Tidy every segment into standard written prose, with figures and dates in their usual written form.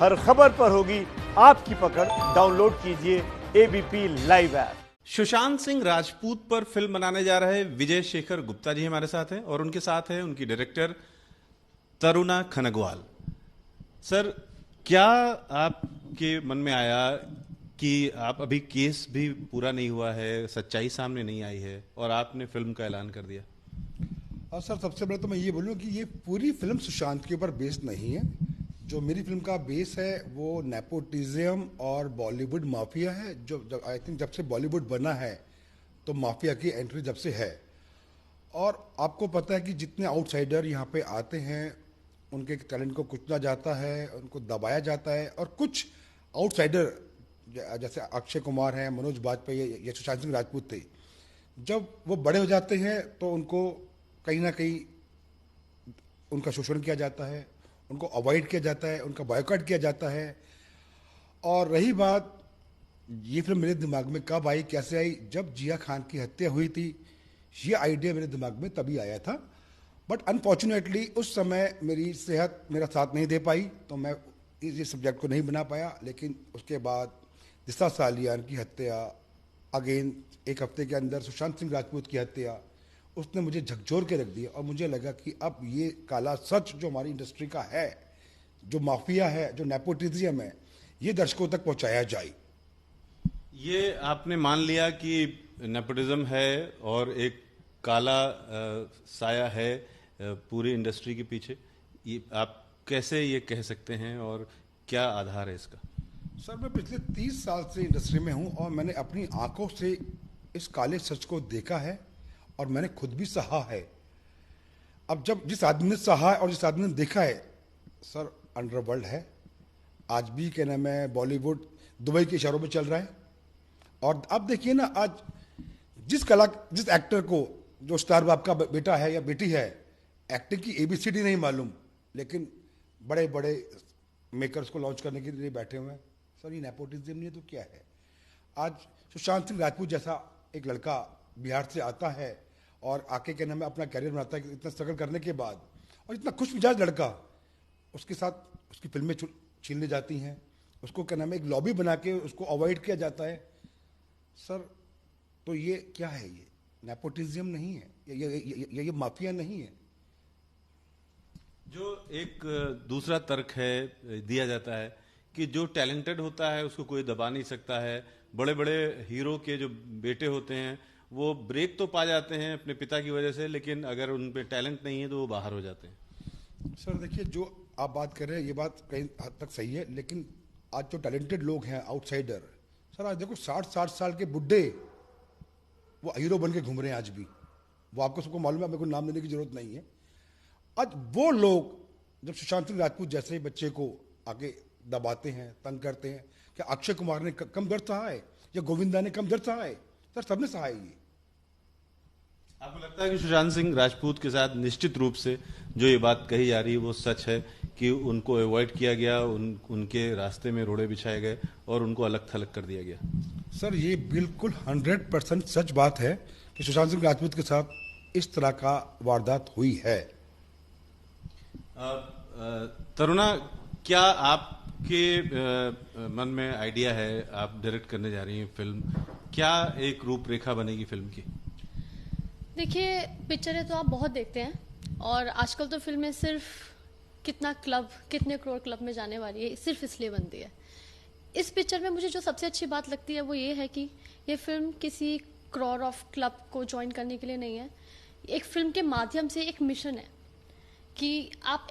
हर खबर पर होगी आपकी पकड़। डाउनलोड कीजिए ABP live app. Sushant Singh Rajput पर फिल्म बनाने जा रहे विजय शेखर गुप्ता जी हमारे साथ हैं और उनके साथ है उनकी डायरेक्टर तरुणा खनगवाल। सर, क्या आपके मन में आया कि आप अभी केस भी पूरा नहीं हुआ है, सच्चाई सामने नहीं आई है और आपने फिल्म का ऐलान कर दिया? और सर, सबसे पहले तो मैं ये बोलूँ कि ये पूरी फिल्म सुशांत के ऊपर बेस्ड नहीं है। जो मेरी फिल्म का बेस है वो नेपोटिज्म और बॉलीवुड माफिया है। जो आई थिंक जब से बॉलीवुड बना है तो माफिया की एंट्री जब से है। और आपको पता है कि जितने आउटसाइडर यहाँ पे आते हैं उनके टैलेंट को कुचला जाता है, उनको दबाया जाता है। और कुछ आउटसाइडर जैसे अक्षय कुमार हैं, मनोज बाजपेयी या सुशांत सिंह राजपूत थे, जब वो बड़े हो जाते हैं तो उनको कहीं ना कहीं उनका शोषण किया जाता है, उनको अवॉइड किया जाता है, उनका बॉयकॉट किया जाता है। और रही बात ये फिल्म मेरे दिमाग में कब आई, कैसे आई, जब जिया खान की हत्या हुई थी, ये आइडिया मेरे दिमाग में तभी आया था। बट अनफॉर्चुनेटली उस समय मेरी सेहत मेरा साथ नहीं दे पाई तो मैं इस सब्जेक्ट को नहीं बना पाया। लेकिन उसके बाद दिशा सालियान की हत्या, अगेन एक हफ्ते के अंदर सुशांत सिंह राजपूत की हत्या, उसने मुझे झकझोर के रख दिया। और मुझे लगा कि अब ये काला सच जो हमारी इंडस्ट्री का है, जो माफिया है, जो नेपोटिज्म है, ये दर्शकों तक पहुंचाया जाए। ये आपने मान लिया कि नेपोटिज्म है और एक काला साया है पूरी इंडस्ट्री के पीछे, ये आप कैसे ये कह सकते हैं और क्या आधार है इसका? सर, मैं पिछले 30 साल से इंडस्ट्री में हूं और मैंने अपनी आंखों से इस काले सच को देखा है और मैंने खुद भी सहा है। अब जब जिस आदमी ने सहा है और जिस आदमी ने देखा है, सर, अंडरवर्ल्ड है आज भी, क्या नाम है, बॉलीवुड दुबई के इशारों में चल रहा है। और अब देखिए ना, आज जिस एक्टर को, जो स्टार बाप का बेटा है या बेटी है, एक्टिंग की ABCD नहीं मालूम, लेकिन बड़े बड़े मेकर्स को लॉन्च करने के लिए बैठे हुए हैं। सर, ये नेपोटिज्म नहीं है तो क्या है? आज सुशांत सिंह राजपूत जैसा एक लड़का बिहार से आता है और आके के नाम में अपना कैरियर बनाता है, इतना स्ट्रगल करने के बाद, और इतना खुश मिजाज लड़का, उसके साथ उसकी फिल्में छीन ली जाती हैं, उसको क्या नाम है, एक लॉबी बना के उसको अवॉइड किया जाता है। सर, तो ये क्या है? ये नेपोटिज्म नहीं है, ये माफिया नहीं है। जो एक दूसरा तर्क है दिया जाता है कि जो टैलेंटेड होता है उसको कोई दबा नहीं सकता है। बड़े बड़े हीरो के जो बेटे होते हैं वो ब्रेक तो पा जाते हैं अपने पिता की वजह से, लेकिन अगर उन पे टैलेंट नहीं है तो वो बाहर हो जाते हैं। सर देखिए, जो आप बात कर रहे हैं ये बात कहीं हद तक सही है, लेकिन आज जो टैलेंटेड लोग हैं, आउटसाइडर, सर आज देखो 60-60 साल के बुड्ढे वो हीरो बन के घूम रहे हैं आज भी। वो आपको सबको मालूम है, मेरे को नाम लेने की जरूरत नहीं है। आज वो लोग जब सुशांत सिंह राजपूत जैसे बच्चे को आगे दबाते हैं, तंग करते हैं, क्या अक्षय कुमार ने कम दर्द सहा है या गोविंदा ने कम दर्द सहा है? सर, सबने सहा है ये। आपको लगता है कि सुशांत सिंह राजपूत के साथ निश्चित रूप से जो ये बात कही जा रही है वो सच है कि उनको अवॉइड किया गया, उनके रास्ते में रोड़े बिछाए गए और उनको अलग थलग कर दिया गया? सर, ये बिल्कुल 100% सच बात है कि सुशांत सिंह राजपूत के साथ इस तरह का वारदात हुई है। तरुणा, क्या आपके मन में आइडिया है, आप डायरेक्ट करने जा रही हैं फिल्म, क्या एक रूपरेखा बनेगी फिल्म की? देखिए, पिक्चरें तो आप बहुत देखते हैं और आजकल तो फिल्में सिर्फ कितने करोड़ क्लब में जाने वाली है सिर्फ इसलिए बनती है। इस पिक्चर में मुझे जो सबसे अच्छी बात लगती है वो ये है कि ये फिल्म किसी करोड़ ऑफ क्लब को ज्वाइन करने के लिए नहीं है। एक फिल्म के माध्यम से एक मिशन है कि आप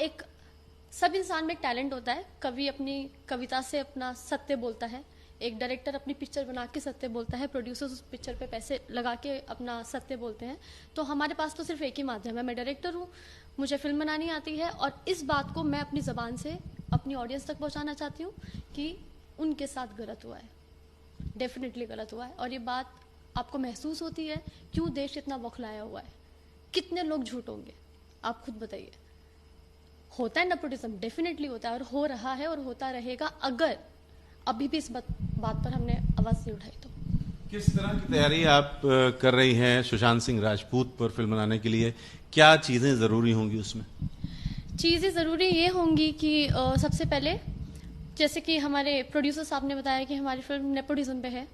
सब इंसान में एक टैलेंट होता है। कवि अपनी कविता से अपना सत्य बोलता है, एक डायरेक्टर अपनी पिक्चर बना के सत्य बोलता है, प्रोड्यूसर्स उस पिक्चर पे पैसे लगा के अपना सत्य बोलते हैं। तो हमारे पास तो सिर्फ एक ही माध्यम है। मैं डायरेक्टर हूँ, मुझे फिल्म बनानी आती है और इस बात को मैं अपनी ज़बान से अपनी ऑडियंस तक पहुँचाना चाहती हूँ कि उनके साथ गलत हुआ है, डेफिनेटली गलत हुआ है। और ये बात आपको महसूस होती है, क्यों देश इतना बौखलाया हुआ है, कितने लोग झूठ होंगे, आप खुद बताइए। होता है नेपोटिज्म, डेफिनेटली होता है और हो रहा है और होता रहेगा अगर अभी भी इस बात पर हमने आवाज नहीं उठाई तो। किस तरह की तैयारी आप कर रही हैं सुशांत सिंह राजपूत पर फिल्म बनाने के लिए? क्या चीजें जरूरी होंगी उसमें? चीजें जरूरी ये होंगी कि सबसे पहले जैसे कि हमारे प्रोड्यूसर साहब ने बताया कि हमारी फिल्म नेपोटिज्म पे है,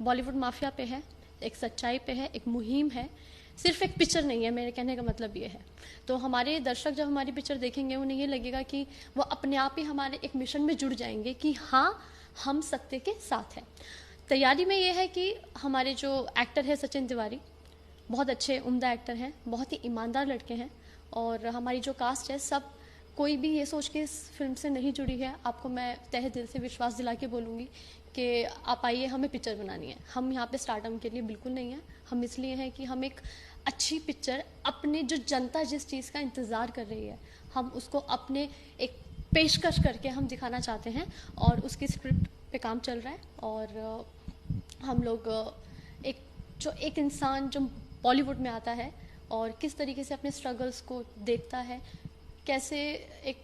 बॉलीवुड माफिया पे है, एक सच्चाई पे है, एक मुहिम है, सिर्फ एक पिक्चर नहीं है। मेरे कहने का मतलब ये है। तो हमारे दर्शक जब हमारी पिक्चर देखेंगे उन्हें ये लगेगा कि वो अपने आप ही हमारे एक मिशन में जुड़ जाएंगे कि हाँ, हम सत्य के साथ हैं। तैयारी में ये है कि हमारे जो एक्टर है सचिन तिवारी बहुत अच्छे उम्दा एक्टर हैं, बहुत ही ईमानदार लड़के हैं, और हमारी जो कास्ट है सब कोई भी ये सोच के इस फिल्म से नहीं जुड़ी है। आपको मैं तहे दिल से विश्वास दिला के बोलूँगी कि आप आइए, हमें पिक्चर बनानी है। हम यहाँ पे स्टार्टअप के लिए बिल्कुल नहीं है। हम इसलिए हैं कि हम एक अच्छी पिक्चर, अपने जो जनता जिस चीज़ का इंतज़ार कर रही है, हम उसको अपने एक पेशकश करके हम दिखाना चाहते हैं, और उसकी स्क्रिप्ट पे काम चल रहा है। और हम लोग एक इंसान जो बॉलीवुड में आता है और किस तरीके से अपने स्ट्रगल्स को देखता है, कैसे एक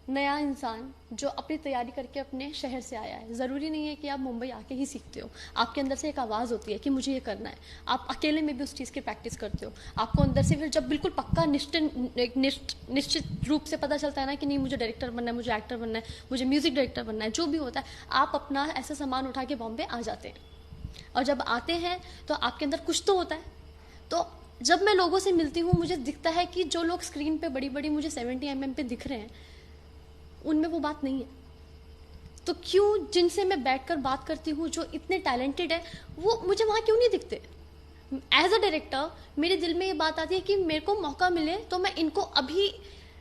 नया इंसान जो अपनी तैयारी करके अपने शहर से आया है। ज़रूरी नहीं है कि आप मुंबई आके ही सीखते हो, आपके अंदर से एक आवाज़ होती है कि मुझे ये करना है। आप अकेले में भी उस चीज़ की प्रैक्टिस करते हो। आपको अंदर से फिर जब बिल्कुल पक्का निश्चित रूप से पता चलता है ना कि नहीं, मुझे डायरेक्टर बनना है, मुझे एक्टर बनना है, मुझे म्यूज़िक डायरेक्टर बनना है, जो भी होता है, आप अपना ऐसा सामान उठा के बॉम्बे आ जाते हैं। और जब आते हैं तो आपके अंदर कुछ तो होता है। तो जब मैं लोगों से मिलती हूँ, मुझे दिखता है कि जो लोग स्क्रीन पे बड़ी बड़ी मुझे 70 mm पे दिख रहे हैं, उनमें वो बात नहीं है। तो क्यों जिनसे मैं बैठकर बात करती हूँ, जो इतने टैलेंटेड है, वो मुझे वहाँ क्यों नहीं दिखते? एज अ डायरेक्टर मेरे दिल में ये बात आती है कि मेरे को मौका मिले तो मैं इनको अभी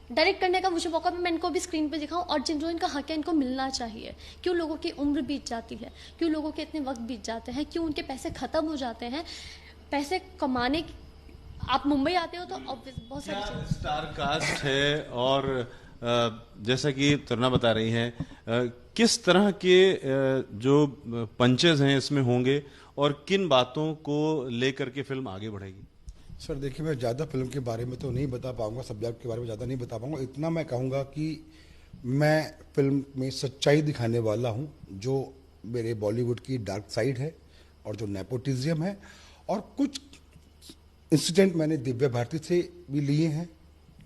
डायरेक्ट करने का मुझे मौका, मैं इनको भी स्क्रीन पे दिखाऊं, और जो इनका हक है इनको मिलना चाहिए। क्यों लोगों की उम्र बीत जाती है, क्यों लोगों के इतने वक्त बीत जाते हैं, क्यों उनके पैसे खत्म हो जाते हैं? पैसे कमाने आप मुंबई आते हो तो ऑब्वियस बहुत सारी चीजें। स्टार कास्ट है, और जैसा कि तरुणा बता रही हैं, किस तरह के जो पंचेज हैं इसमें होंगे, और किन बातों को लेकर के फिल्म आगे बढ़ेगी? सर देखिए, मैं ज़्यादा फिल्म के बारे में तो नहीं बता पाऊंगा, सब्जेक्ट के बारे में ज़्यादा नहीं बता पाऊंगा। इतना मैं कहूँगा कि मैं फिल्म में सच्चाई दिखाने वाला हूँ, जो मेरे बॉलीवुड की डार्क साइड है और जो नेपोटिज्म है, और कुछ इंसिडेंट मैंने दिव्या भारती से भी लिए हैं,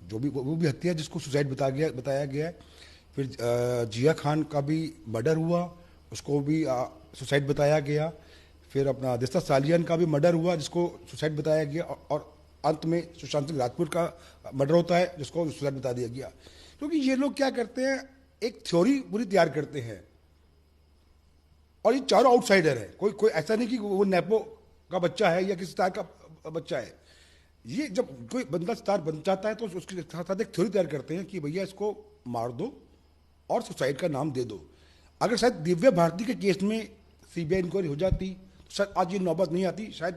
जो भी वो भी हत्या जिसको सुसाइड बताया गया है। फिर जिया खान का भी मर्डर हुआ, उसको भी सुसाइड बताया गया। फिर अपना दिस्ता सालियन का भी मर्डर हुआ, जिसको सुसाइड बताया गया, और अंत में सुशांत सिंह राजपूत का मर्डर होता है, जिसको सुसाइड बता दिया गया। क्योंकि ये लोग क्या करते हैं, एक थ्योरी पूरी तैयार करते हैं, और ये चारों आउटसाइडर है। कोई ऐसा नहीं कि वो नेपो का बच्चा है या किसी स्टार का बच्चा है। ये जब कोई बंदा स्टार बन जाता है तो उसके साथ एक थ्योरी तैयार करते हैं कि भैया इसको मार दो और सुसाइड का नाम दे दो। अगर शायद दिव्या भारती के केस में सीबीआई इंक्वायरी हो जाती, शायद आज ये नौबत नहीं आती, शायद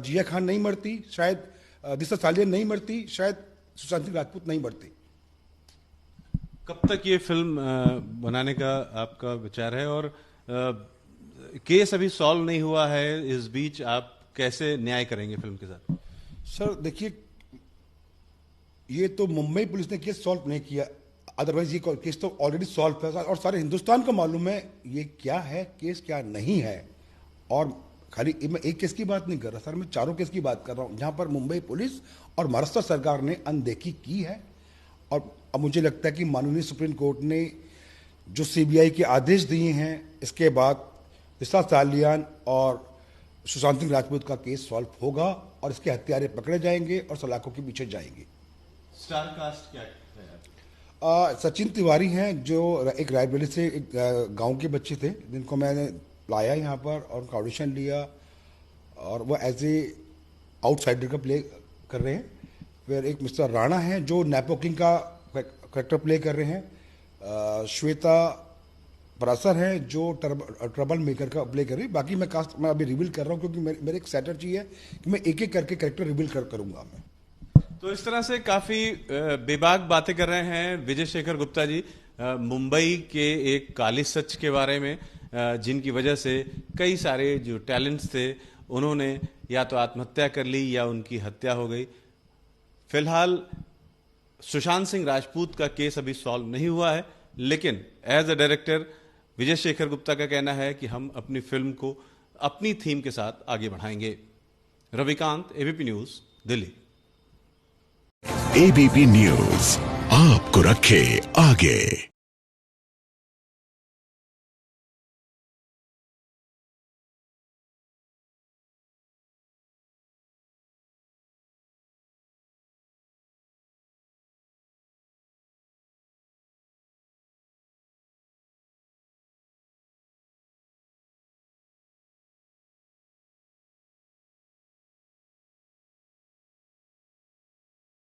जिया खान नहीं मरती, शायद दिस्ता सालियन नहीं मरती, शायद सुशांत सिंह राजपूत नहीं मरते। कब तक ये फिल्म बनाने का आपका विचार है, और केस अभी सॉल्व नहीं हुआ है, इस बीच आप कैसे न्याय करेंगे फिल्म के साथ? सर देखिए, ये तो मुंबई पुलिस ने केस सॉल्व नहीं किया, अदरवाइज ये केस तो ऑलरेडी सॉल्व है, और सारे हिंदुस्तान को मालूम है ये क्या है केस, क्या नहीं है। और खाली मैं एक केस की बात नहीं कर रहा सर, मैं चारों केस की बात कर रहा हूँ, जहाँ पर मुंबई पुलिस और महाराष्ट्र सरकार ने अनदेखी की है। और अब मुझे लगता है कि माननीय सुप्रीम कोर्ट ने जो सीबीआई के आदेश दिए हैं, इसके बाद दिस्ता सालियन और सुशांत सिंह राजपूत का केस सॉल्व होगा, और इसके हत्यारे पकड़े जाएंगे और सलाखों के पीछे जाएंगे। स्टार कास्ट क्या है? सचिन तिवारी हैं, जो एक रायबरेली से एक गांव के बच्चे थे, जिनको मैंने लाया यहाँ पर और उनका ऑडिशन लिया, और वो एज ए आउटसाइडर का प्ले कर रहे हैं। फिर एक मिस्टर राणा हैं, जो नेपो किंग का कैरेक्टर प्ले कर रहे हैं। श्वेता परासर हैं, जो ट्रबल मेकर का प्ले कर रही है। बाकी मैं अभी रिवील कर रहा हूँ, क्योंकि मेरे एक स्ट्रैटेजी है कि मैं एक एक करके कैरेक्टर रिवील करूंगा मैं। तो इस तरह से काफी बेबाक बातें कर रहे हैं विजय शेखर गुप्ता जी, मुंबई के एक काली सच के बारे में, जिनकी वजह से कई सारे जो टैलेंट्स थे उन्होंने या तो आत्महत्या कर ली या उनकी हत्या हो गई। फिलहाल सुशांत सिंह राजपूत का केस अभी सॉल्व नहीं हुआ है, लेकिन as a director Vijay Shekhar Gupta का कहना है कि हम अपनी फिल्म को अपनी थीम के साथ आगे बढ़ाएंगे। Ravikant, ABP news, Delhi. ABP news आपको रखे आगे।